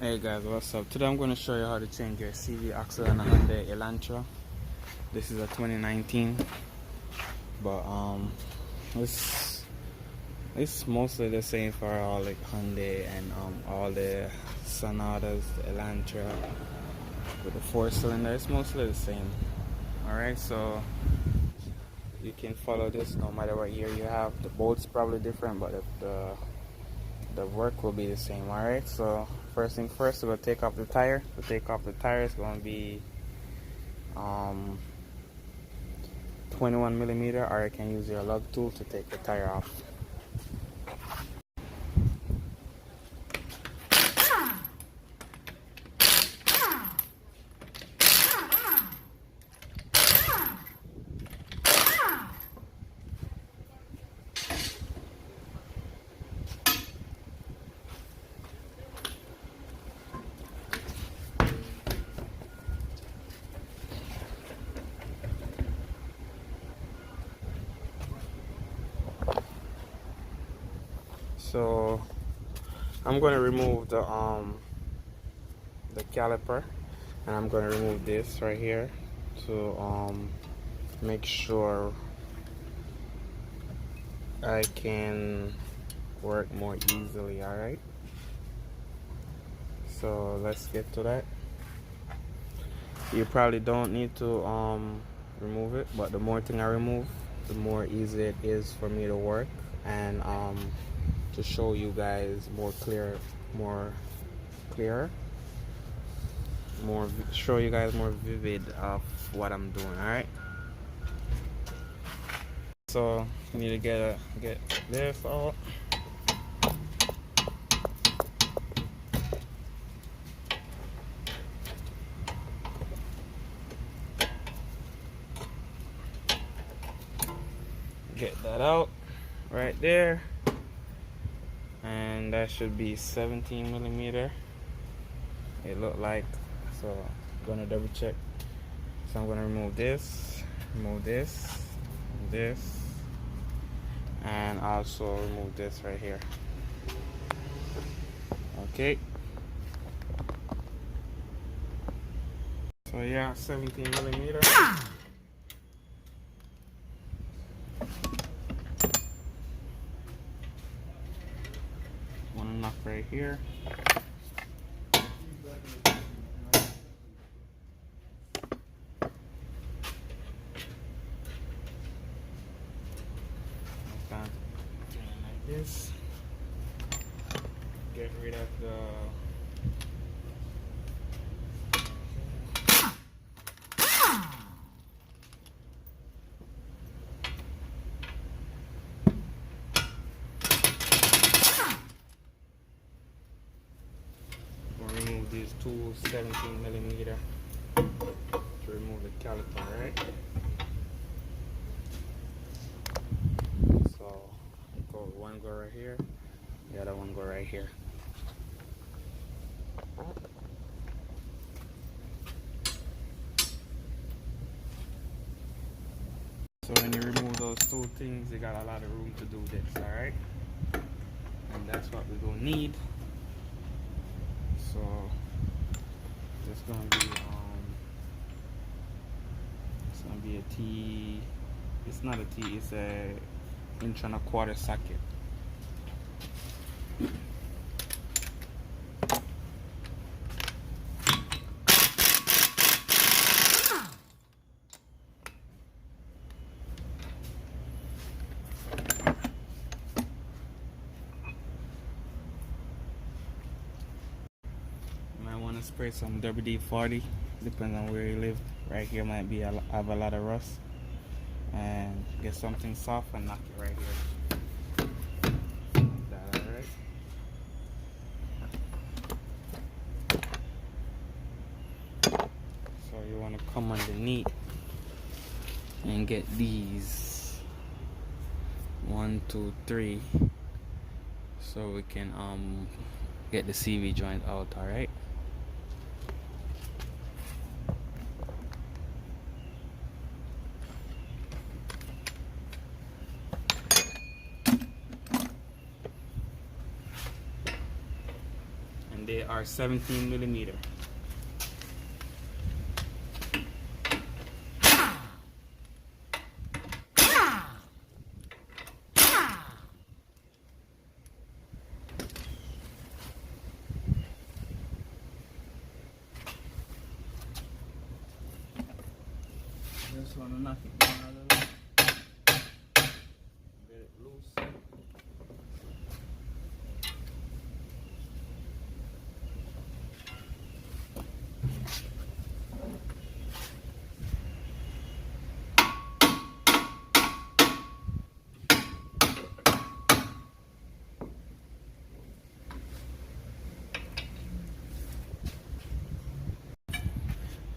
Hey guys, what's up? Today I'm going to show you how to change your CV axle on a Hyundai Elantra. This is a 2019, but it's mostly the same for all like Hyundai and all the Sonatas, the Elantra with the 4-cylinder. It's mostly the same. All right, so you can follow this no matter what year you have. The bolt's probably different, but the work will be the same. All right, so first thing first, we're going to take off the tire. To take off the tire is going to be 21 millimeter, or you can use your lug tool to take the tire off. So I'm going to remove the caliper, and I'm going to remove this right here to make sure I can work more easily. All right, so let's get to that. You probably don't need to remove it, but the more thing I remove, the more easy it is for me to work and to show you guys show you guys more vivid of what I'm doing. All right, so you need to get this out. Get that out right there, and that should be 17 millimeter. It looked like, so I'm gonna double check. So I'm gonna remove this, and also remove this right here. Okay, so yeah, 17 millimeter. One enough right here. Like this. Get rid of the remove these tools, 17 millimeter, to remove the caliper, right? So one go right here, the other one go right here. So when you remove those two things, you got a lot of room to do this, all right? And that's what we're gonna need. So it's gonna be a T. It's not a T. It's a 1.25" socket. Spray some WD-40, depends on where you live. Right here might be have a lot of rust, and get something soft and knock it right here. That alright? So you want to come underneath and get these 1, 2, 3, so we can get the CV joint out. All right. They are or 17 millimeter. Just want to knock it down a little. Get it loose.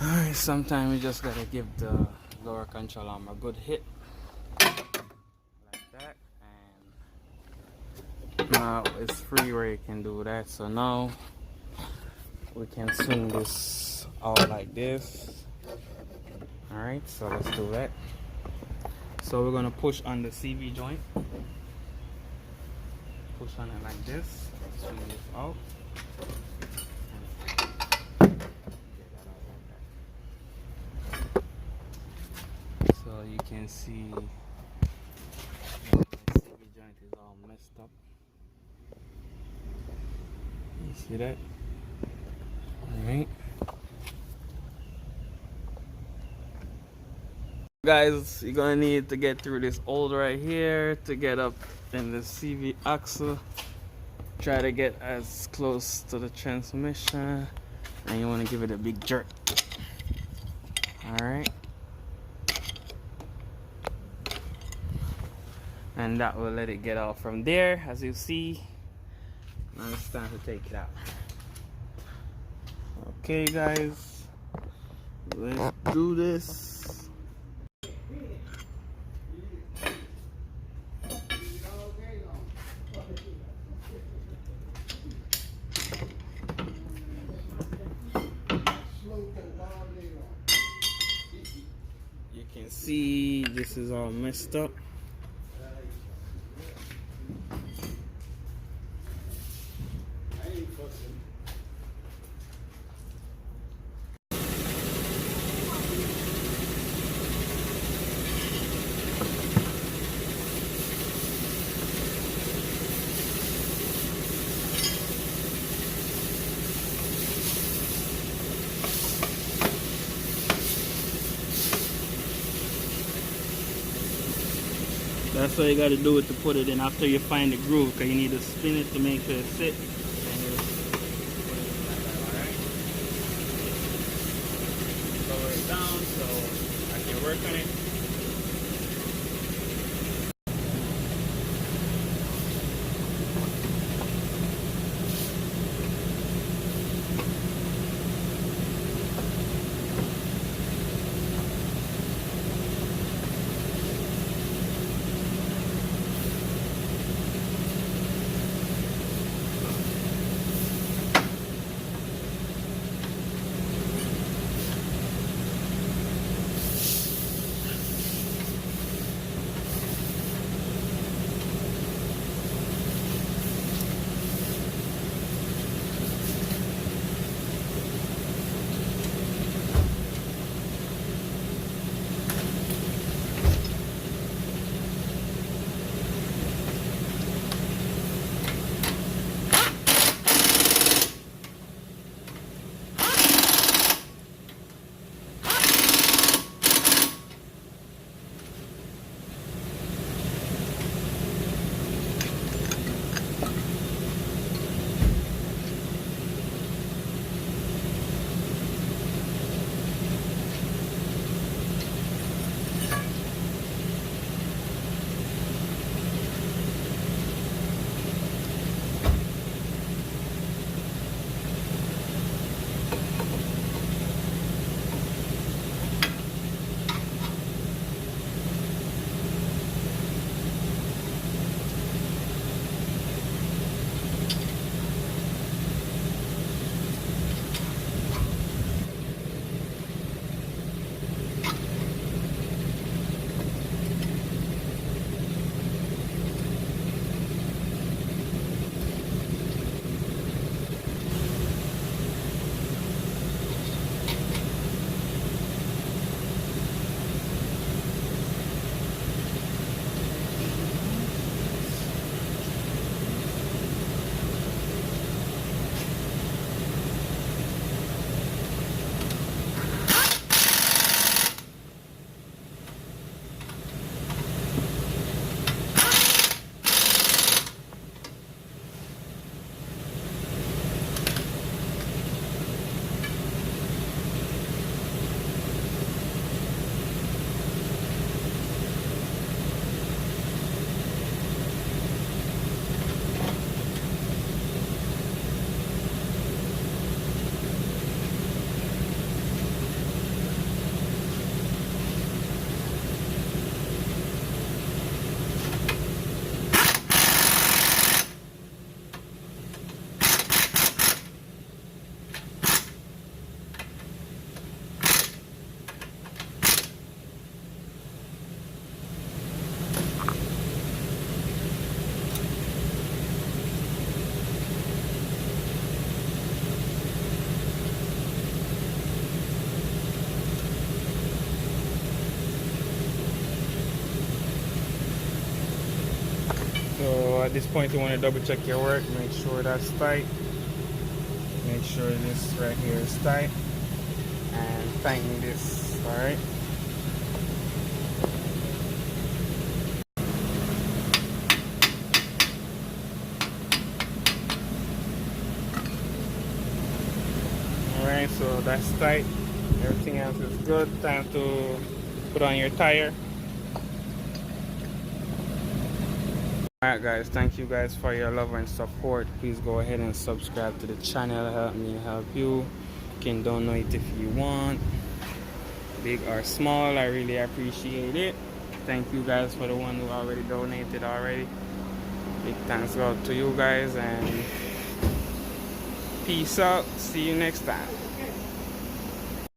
Alright, sometimes you just gotta give the lower control arm a good hit. Like that. And now it's free where you can do that. So now we can swing this out like this. Alright, so let's do that. So we're gonna push on the CV joint. Push on it like this. Swing this out. So you can see the CV joint is all messed up. You see that? Alright. Guys, you're gonna need to get through this hole right here to get up in the CV axle. Try to get as close to the transmission, and you want to give it a big jerk. Alright. And that will let it get out from there, as you see. Now it's time to take it out. Okay guys, let's do this. You can see this is all messed up. That's what you got to do it to put it in after you find the groove, because you need to spin it to make sure it sit. And just put it in like that, alright? Lower it down so I can work on it. At this point, you want to double check your work, make sure that's tight. Make sure this right here is tight. And tighten this, alright? Alright, so that's tight. Everything else is good. Time to put on your tire. Alright guys, thank you guys for your love and support. Please go ahead and subscribe to the channel. Help me help you. You can donate if you want. Big or small, I really appreciate it. Thank you guys for the one who already donated already. Big thanks go out to you guys and peace out. See you next time.